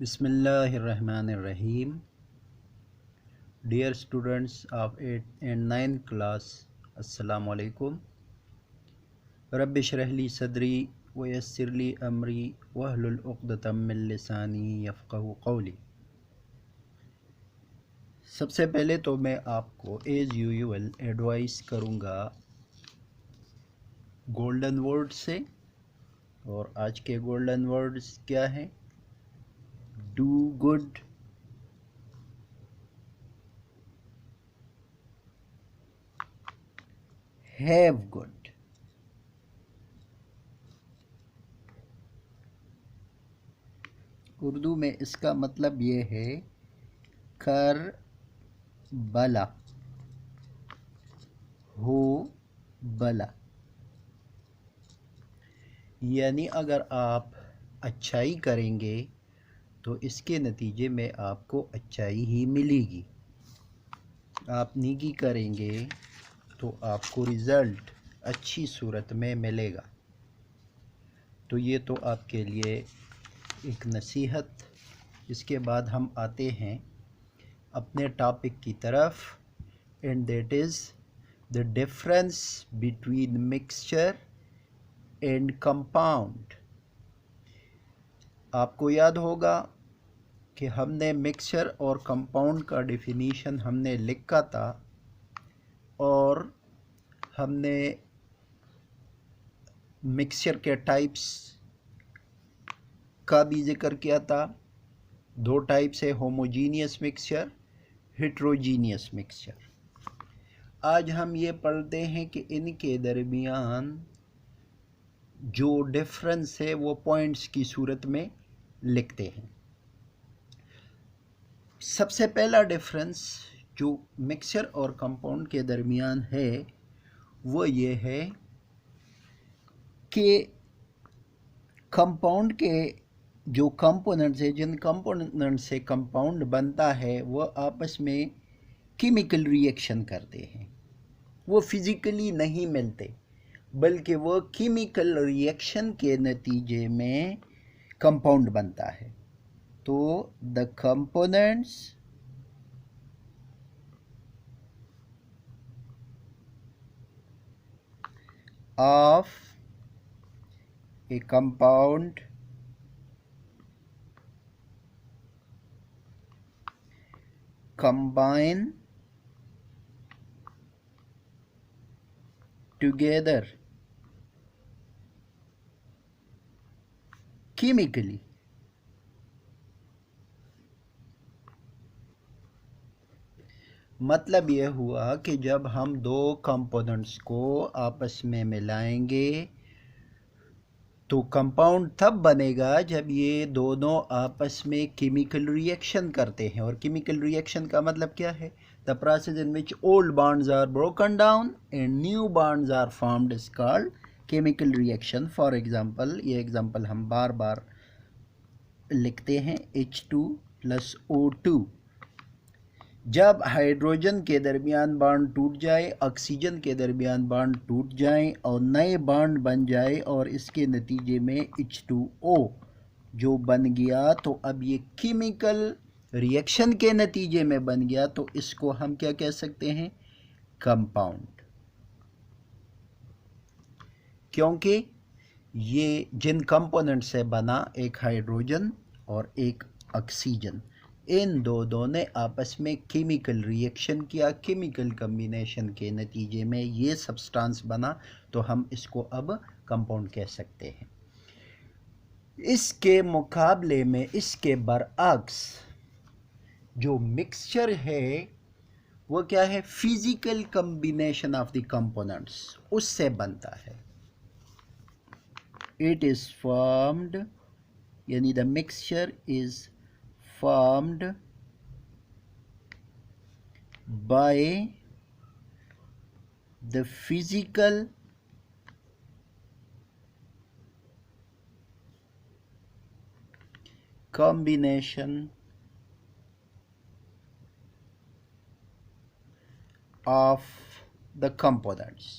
Bismillahirrahmanirrahim. Dear students of 8th and 9th class, Assalamu alaikum. Rabbi shrah li sadri wa yassir li amri wahlul uqdatam min lisani yafqahu qawli. सबसे पहले तो मैं आपको as usual advice करूँगा golden word से, और आज के गोल्डन वर्ड्स क्या हैं? Do good, have good. Urdu में इसका मतलब ये है कर भला, हो भला। यानी अगर आप अच्छाई करेंगे तो इसके नतीजे में आपको अच्छाई ही मिलेगी। आप नेकी करेंगे तो आपको रिज़ल्ट अच्छी सूरत में मिलेगा। तो ये तो आपके लिए एक नसीहत। इसके बाद हम आते हैं अपने टॉपिक की तरफ, and that is the difference between mixture and compound. आपको याद होगा कि हमने मिक्सचर और कंपाउंड का डेफिनीशन हमने लिखा था, और हमने मिक्सचर के टाइप्स का भी जिक्र किया था। दो टाइप्स है, होमोजीनियस मिक्सचर, हेट्रोजीनियस मिक्सचर। आज हम ये पढ़ते हैं कि इनके दरमियान जो डिफरेंस है वो पॉइंट्स की सूरत में लिखते हैं। सबसे पहला डिफरेंस जो मिक्सचर और कंपाउंड के दरमियान है वो ये है कि कंपाउंड के जो कंपोनेंट्स है, जिन कंपोनेंट से कंपाउंड बनता है, वो आपस में केमिकल रिएक्शन करते हैं। वो फिज़िकली नहीं मिलते, बल्कि वो केमिकल रिएक्शन के नतीजे में कंपाउंड बनता है। तो the components of A compound combine together chemically मतलब यह हुआ कि जब हम दो कंपोनेंट्स को आपस में मिलाएंगे तो कंपाउंड तब बनेगा जब ये दोनों आपस में केमिकल रिएक्शन करते हैं। और केमिकल रिएक्शन का मतलब क्या है? The process in which old bonds are broken down and new bonds are formed is called chemical reaction. For example, ये एग्जांपल हम बार बार लिखते हैं, H2 + O2। जब हाइड्रोजन के दरमियान बॉन्ड टूट जाए, ऑक्सीजन के दरमियान बॉन्ड टूट जाए और नए बॉन्ड बन जाए, और इसके नतीजे में H2O जो बन गया, तो अब ये केमिकल रिएक्शन के नतीजे में बन गया, तो इसको हम क्या कह सकते हैं? कंपाउंड। क्योंकि ये जिन कंपोनेंट से बना, एक हाइड्रोजन और एक ऑक्सीजन, इन दोनों ने आपस में केमिकल रिएक्शन किया, केमिकल कम्बिनेशन के नतीजे में ये सब्सटेंस बना, तो हम इसको अब कंपाउंड कह सकते हैं। इसके मुकाबले में, इसके बरअक्स, जो मिक्सचर है वो क्या है? Physical combination of the components, उससे बनता है। इट इज फॉर्म्ड, यानी the mixture is formed by the physical combination of the components.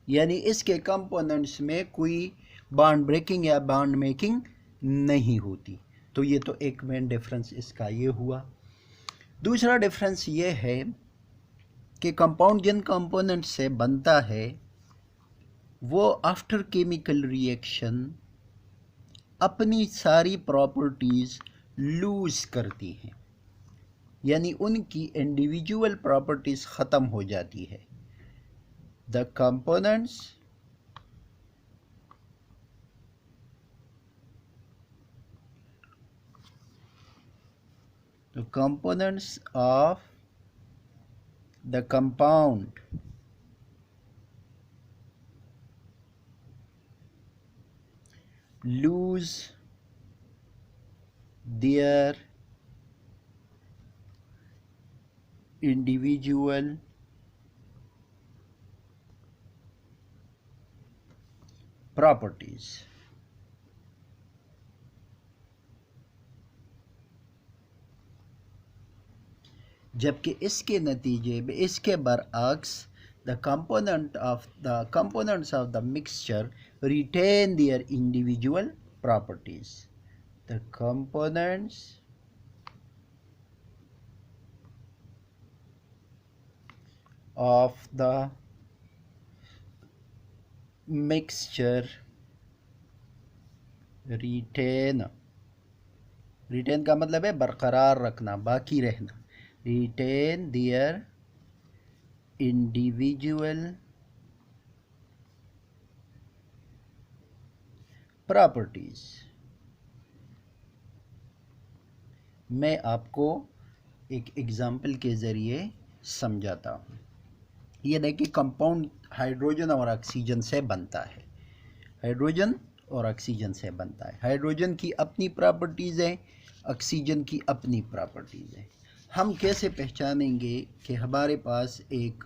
यानी इसके कंपोनेंट्स में कोई बॉन्ड ब्रेकिंग या बॉन्ड मेकिंग नहीं होती। तो ये तो एक मेन डिफरेंस इसका ये हुआ। दूसरा डिफरेंस ये है कि कंपाउंड जिन कंपोनेंट्स से बनता है वो आफ्टर केमिकल रिएक्शन अपनी सारी प्रॉपर्टीज़ लूज़ करती हैं, यानी उनकी इंडिविजुअल प्रॉपर्टीज़ ख़त्म हो जाती है। The components of the compound lose their individual properties। जबकि इसके नतीजे में इसके बरअक्स the components of the mixture retain their individual properties। The components of the mixture retain का मतलब है बरकरार रखना, बाकी रहना। retain their individual properties। मैं आपको एक एग्जाम्पल के ज़रिए समझाता हूँ। ये देखिए, कंपाउंड हाइड्रोजन और ऑक्सीजन से बनता है। हाइड्रोजन और ऑक्सीजन से बनता है। हाइड्रोजन की अपनी प्रॉपर्टीज़ हैं, ऑक्सीजन की अपनी प्रॉपर्टीज़ हैं। हम कैसे पहचानेंगे कि हमारे पास एक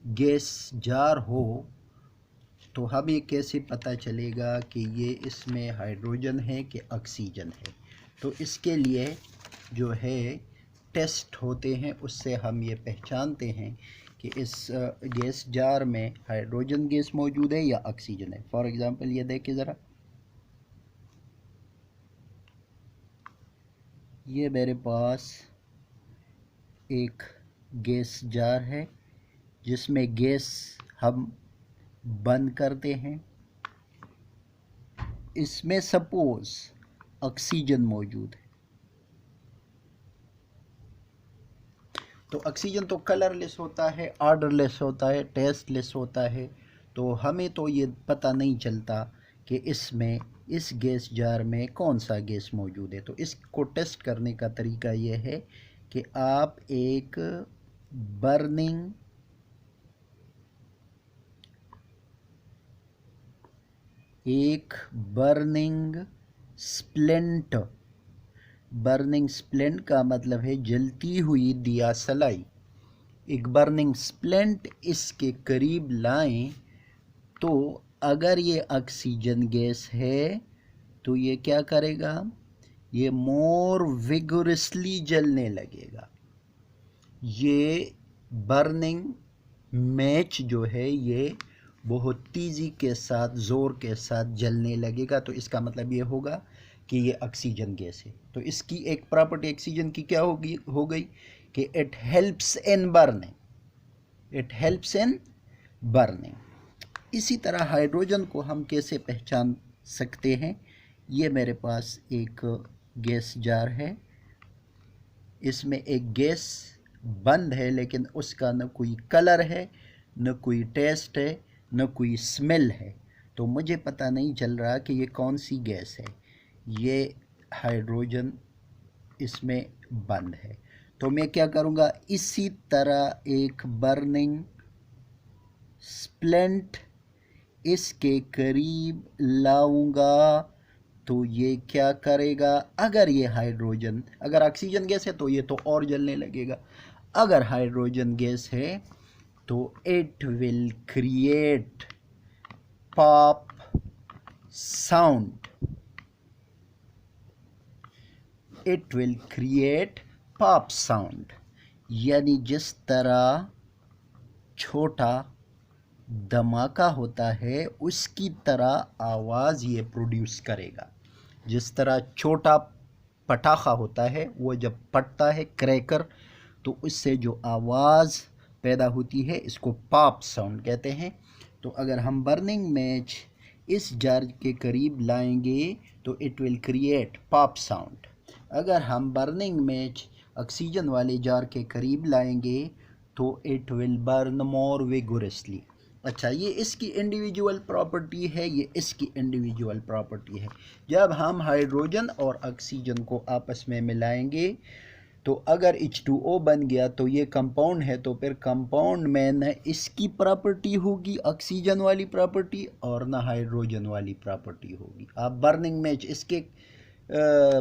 गैस जार हो, तो हमें कैसे पता चलेगा कि ये इसमें हाइड्रोजन है कि ऑक्सीजन है? तो इसके लिए जो है टेस्ट होते हैं, उससे हम ये पहचानते हैं कि इस गैस जार में हाइड्रोजन गैस मौजूद है या ऑक्सीजन है। फॉर एग्ज़ाम्पल ये देखिए ज़रा, ये मेरे पास एक गैस जार है जिसमें गैस हम बंद करते हैं। इसमें सपोज ऑक्सीजन मौजूद है, तो ऑक्सीजन तो कलरलेस होता है, ऑर्डरलेस होता है, टेस्टलेस होता है। तो हमें तो ये पता नहीं चलता कि इसमें इस गैस जार में कौन सा गैस मौजूद है। तो इसको टेस्ट करने का तरीका ये है कि आप एक बर्निंग स्प्लेंट का मतलब है जलती हुई दिया सलाई। एक बर्निंग स्प्लेंट इसके करीब लाएं, तो अगर ये ऑक्सीजन गैस है तो ये क्या करेगा, ये मोर विगोरसली जलने लगेगा। ये बर्निंग मैच जो है ये बहुत तेज़ी के साथ, ज़ोर के साथ जलने लगेगा। तो इसका मतलब ये होगा कि ये ऑक्सीजन गैस है। तो इसकी एक प्रॉपर्टी ऑक्सीजन की क्या हो गई कि इट हेल्प्स इन बर्निंग। इसी तरह हाइड्रोजन को हम कैसे पहचान सकते हैं? ये मेरे पास एक गैस जार है, इसमें एक गैस बंद है, लेकिन उसका न कोई कलर है, न कोई टेस्ट है, न कोई स्मेल है। तो मुझे पता नहीं चल रहा कि ये कौन सी गैस है। ये हाइड्रोजन इसमें बंद है। तो मैं क्या करूँगा, इसी तरह एक बर्निंग स्प्लेंट इसके करीब लाऊंगा, तो ये क्या करेगा, अगर ऑक्सीजन गैस है तो ये तो और जलने लगेगा। अगर हाइड्रोजन गैस है तो it will create pop sound. यानी जिस तरह छोटा धमाका होता है उसकी तरह आवाज़ ये प्रोड्यूस करेगा। जिस तरह छोटा पटाखा होता है वो जब फटता है क्रैकर, तो उससे जो आवाज़ पैदा होती है इसको पॉप साउंड कहते हैं। तो अगर हम बर्निंग मैच इस जार के करीब लाएंगे तो it will create pop sound. अगर हम बर्निंग मैच ऑक्सीजन वाले जार के करीब लाएंगे तो it will burn more vigorously. अच्छा, ये इसकी इंडिविजुअल प्रॉपर्टी है, ये इसकी इंडिविजुअल प्रॉपर्टी है। जब हम हाइड्रोजन और ऑक्सीजन को आपस में मिलाएंगे तो अगर H2O बन गया तो ये कंपाउंड है, तो फिर कंपाउंड में न इसकी प्रॉपर्टी होगी ऑक्सीजन वाली प्रॉपर्टी और न हाइड्रोजन वाली प्रॉपर्टी होगी। आप बर्निंग में इसके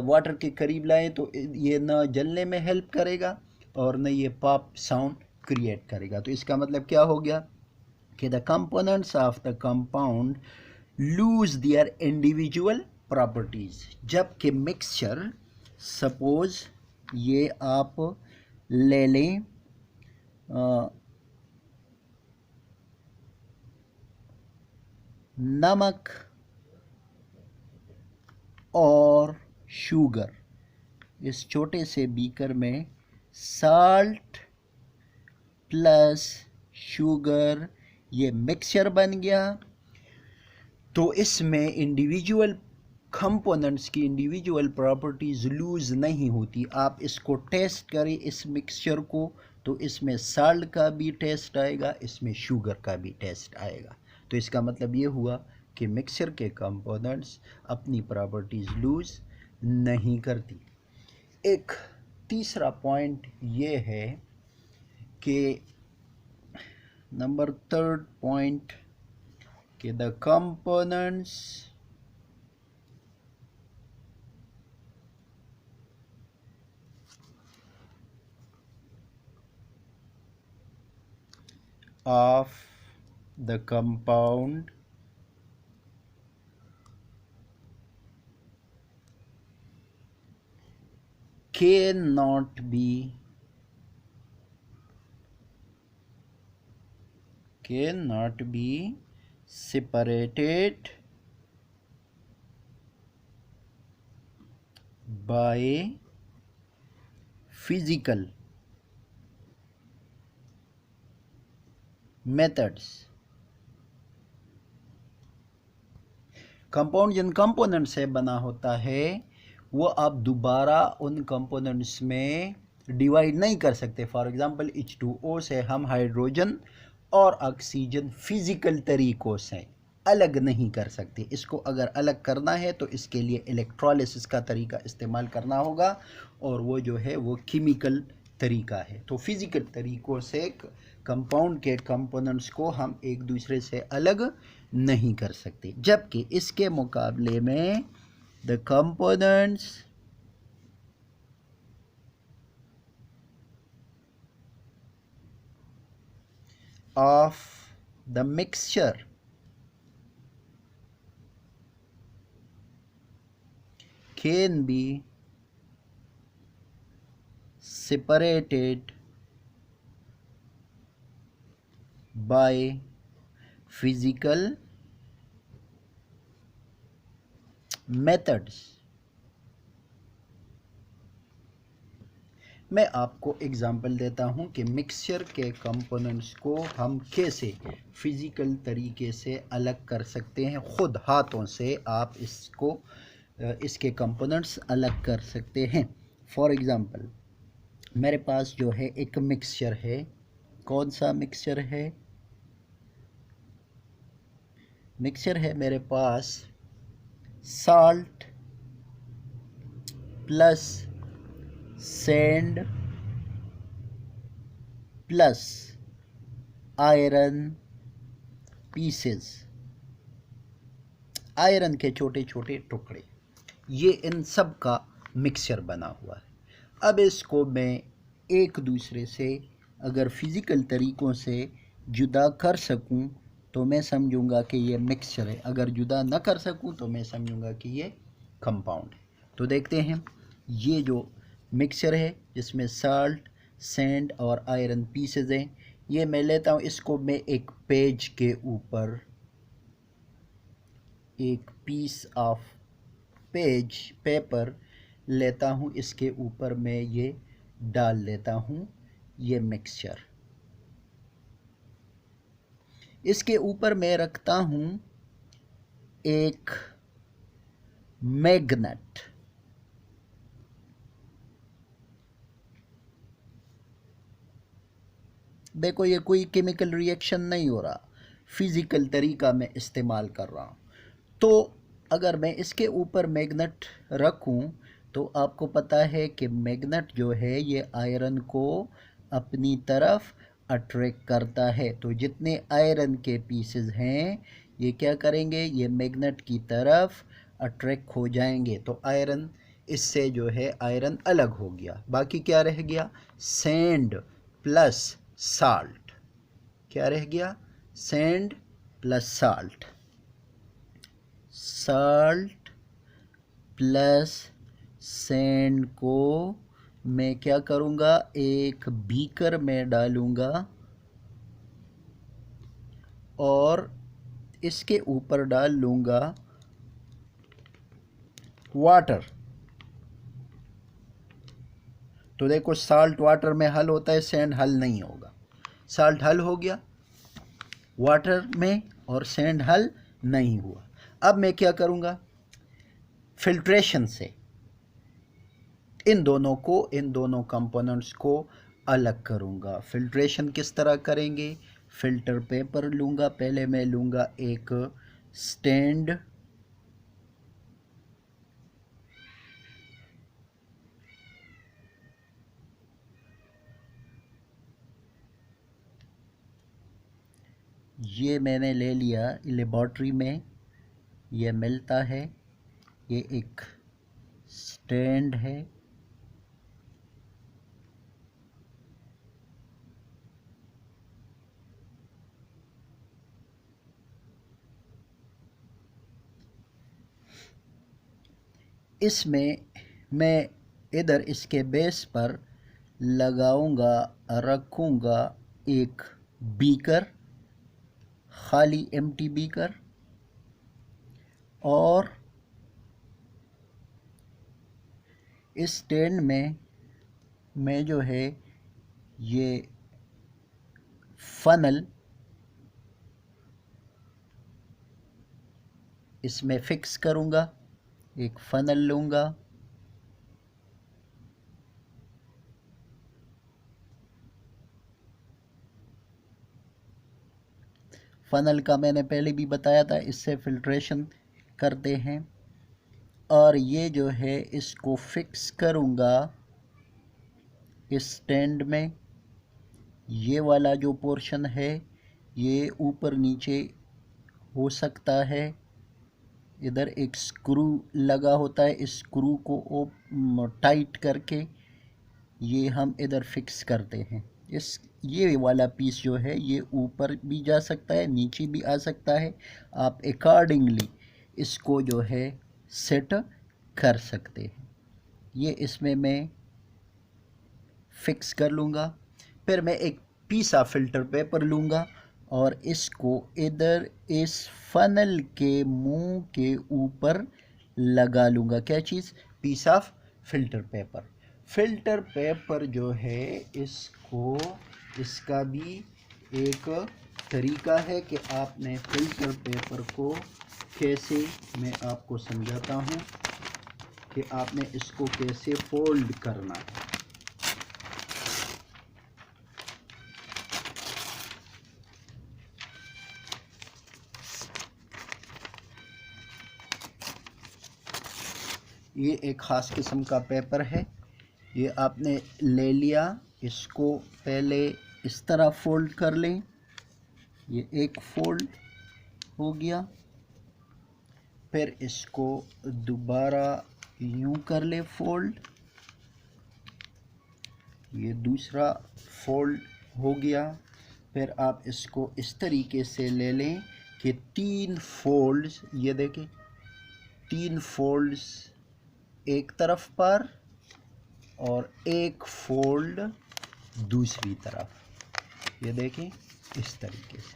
वाटर के करीब लाएं तो ये न जलने में हेल्प करेगा और न ये पॉप साउंड क्रिएट करेगा। तो इसका मतलब क्या हो गया कि the components of the compound lose their individual properties. जबकि मिक्सचर, सपोज ये आप ले लें नमक और शुगर, इस छोटे से बीकर में साल्ट प्लस शुगर ये मिक्सचर बन गया। तो इसमें इंडिविजुअल कंपोनेंट्स की इंडिविजुअल प्रॉपर्टीज़ लूज़ नहीं होती। आप इसको टेस्ट करें इस मिक्सचर को, तो इसमें साल्ट का भी टेस्ट आएगा, इसमें शुगर का भी टेस्ट आएगा। तो इसका मतलब ये हुआ कि मिक्सचर के कंपोनेंट्स अपनी प्रॉपर्टीज़ लूज़ नहीं करती। एक तीसरा पॉइंट ये है कि नंबर थर्ड पॉइंट कि the components of the compound cannot be separated by physical methods। Compound जिन कंपोनेंट से बना होता है वो आप दोबारा उन कंपोनेंट्स में डिवाइड नहीं कर सकते। फॉर एग्जांपल H2O से हम हाइड्रोजन और ऑक्सीजन फिजिकल तरीक़ों से अलग नहीं कर सकते। इसको अगर अलग करना है तो इसके लिए इलेक्ट्रोलिसिस का तरीका इस्तेमाल करना होगा और वो जो है वो केमिकल तरीका है। तो फिज़िकल तरीक़ों से कंपाउंड के कंपोनेंट्स को हम एक दूसरे से अलग नहीं कर सकते। जबकि इसके मुकाबले में the components of the mixture can be separated by physical methods। मैं आपको एग्ज़ाम्पल देता हूं कि मिक्सचर के कंपोनेंट्स को हम कैसे फ़िज़िकल तरीके से अलग कर सकते हैं। ख़ुद हाथों से आप इसको इसके कंपोनेंट्स अलग कर सकते हैं। फॉर एग्ज़ाम्पल मेरे पास जो है एक मिक्सचर है। कौन सा मिक्सचर है? मिक्सचर है मेरे पास salt plus sand plus iron pieces, iron के छोटे छोटे टुकड़े, ये इन सब का मिक्सचर बना हुआ है। अब इसको मैं एक दूसरे से अगर फिज़िकल तरीक़ों से जुदा कर सकूं तो मैं समझूंगा कि ये मिक्सचर है। अगर जुदा ना कर सकूं तो मैं समझूंगा कि ये कंपाउंड है। तो देखते हैं, ये जो मिक्सचर है जिसमें साल्ट, सैंड और आयरन पीसेस हैं, ये मैं लेता हूँ, इसको मैं एक पेज के ऊपर, एक पीस ऑफ पेज पेपर लेता हूँ, इसके ऊपर मैं ये डाल लेता हूँ ये मिक्सचर। इसके ऊपर मैं रखता हूँ एक मैग्नेट। देखो ये कोई केमिकल रिएक्शन नहीं हो रहा, फिज़िकल तरीका मैं इस्तेमाल कर रहा हूँ। तो अगर मैं इसके ऊपर मैग्नेट रखूं तो आपको पता है कि मैग्नेट जो है ये आयरन को अपनी तरफ अट्रैक्ट करता है। तो जितने आयरन के पीसेस हैं ये क्या करेंगे, ये मैग्नेट की तरफ अट्रैक्ट हो जाएंगे। तो आयरन इससे जो है आयरन अलग हो गया। बाकी क्या रह गया, सैंड प्लस साल्ट। क्या रह गया, sand plus salt. Salt plus sand को मैं क्या करूँगा, एक बीकर में डालूँगा और इसके ऊपर डाल लूँगा वाटर। तो देखो साल्ट वाटर में हल होता है, सैंड हल नहीं होगा। साल्ट हल हो गया वाटर में और सैंड हल नहीं हुआ। अब मैं क्या करूँगा, फिल्ट्रेशन से इन दोनों कंपोनेंट्स को अलग करूँगा। फिल्ट्रेशन किस तरह करेंगे, फ़िल्टर पेपर लूँगा, पहले मैं लूँगा एक स्टैंड, ये मैंने ले लिया, लेबॉर्ट्री में ये मिलता है। ये एक स्टैंड है, इसमें मैं इधर इसके बेस पर लगाऊंगा, रखूंगा एक बीकर, खाली एम्प्टी बीकर, और इस स्टैंड में मैं जो है ये फनल इसमें फिक्स करूंगा। एक फनल लूँगा, फनल का मैंने पहले भी बताया था, इससे फिल्ट्रेशन करते हैं। और ये जो है इसको फिक्स करूँगा इस स्टैंड में। ये वाला जो पोर्शन है ये ऊपर नीचे हो सकता है, इधर एक स्क्रू लगा होता है, इस स्क्रू को टाइट करके ये हम इधर फिक्स करते हैं। इस ये वाला पीस जो है ये ऊपर भी जा सकता है, नीचे भी आ सकता है, आप अकॉर्डिंगली इसको जो है सेट कर सकते हैं। ये इसमें मैं फिक्स कर लूँगा। फिर मैं एक पीस ऑफ फिल्टर पेपर लूँगा और इसको इधर इस फनल के मुंह के ऊपर लगा लूँगा। क्या चीज़, piece of filter paper. Filter paper जो है इसको, इसका भी एक तरीका है कि आपने फिल्टर पेपर को कैसे, मैं आपको समझाता हूँ कि आपने इसको कैसे फोल्ड करना है। ये एक ख़ास किस्म का पेपर है, ये आपने ले लिया, इसको पहले इस तरह फोल्ड कर लें, ये एक फोल्ड हो गया। फिर इसको दोबारा यूं कर ले फोल्ड, ये दूसरा फोल्ड हो गया। फिर आप इसको इस तरीके से ले लें कि 3 फोल्ड्स, ये देखें 3 फोल्ड्स एक तरफ पर और एक फोल्ड दूसरी तरफ। ये देखें इस तरीके से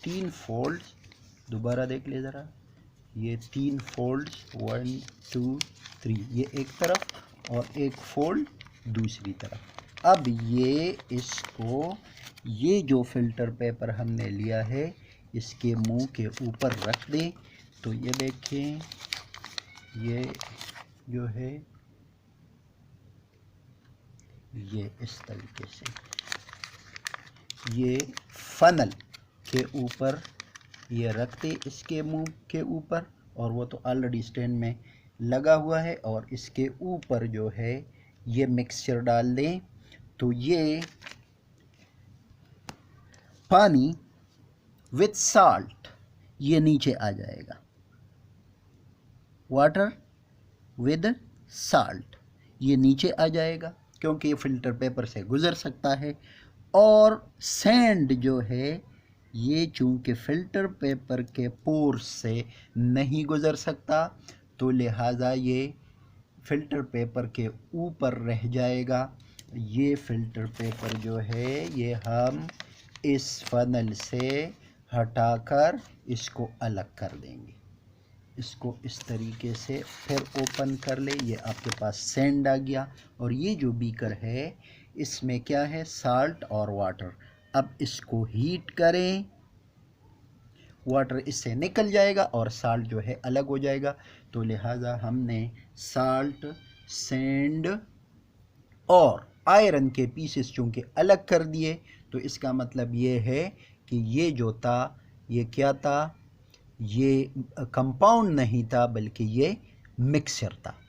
3 फोल्ड्स, दोबारा देख ले ज़रा, ये 3 फोल्ड्स 1 2 3, ये एक तरफ और एक फोल्ड दूसरी तरफ। अब ये इसको, ये जो फ़िल्टर पेपर हमने लिया है इसके मुंह के ऊपर रख दें। तो ये देखें, ये जो है ये इस तरीके से ये फनल के ऊपर ये रख दे इसके मुंह के ऊपर, और वो तो ऑलरेडी स्टैंड में लगा हुआ है, और इसके ऊपर जो है ये मिक्सचर डाल दें। तो ये पानी विथ साल्ट ये नीचे आ जाएगा, वाटर विद साल्ट ये नीचे आ जाएगा, क्योंकि ये फ़िल्टर पेपर से गुज़र सकता है। और सैंड जो है ये चूँकि फ़िल्टर पेपर के पोर्स से नहीं गुज़र सकता, तो लिहाजा ये फ़िल्टर पेपर के ऊपर रह जाएगा। ये फ़िल्टर पेपर जो है ये हम इस फनल से हटाकर इसको अलग कर देंगे। इसको इस तरीके से फिर ओपन कर ले, ये आपके पास सैंड आ गया। और ये जो बीकर है इसमें क्या है, साल्ट और वाटर। अब इसको हीट करें, वाटर इससे निकल जाएगा और साल्ट जो है अलग हो जाएगा। तो लिहाजा हमने साल्ट, सैंड और आयरन के पीसेस चूँकि अलग कर दिए, तो इसका मतलब ये है कि ये जो था ये क्या था, ये कंपाउंड नहीं था बल्कि ये मिक्सचर था।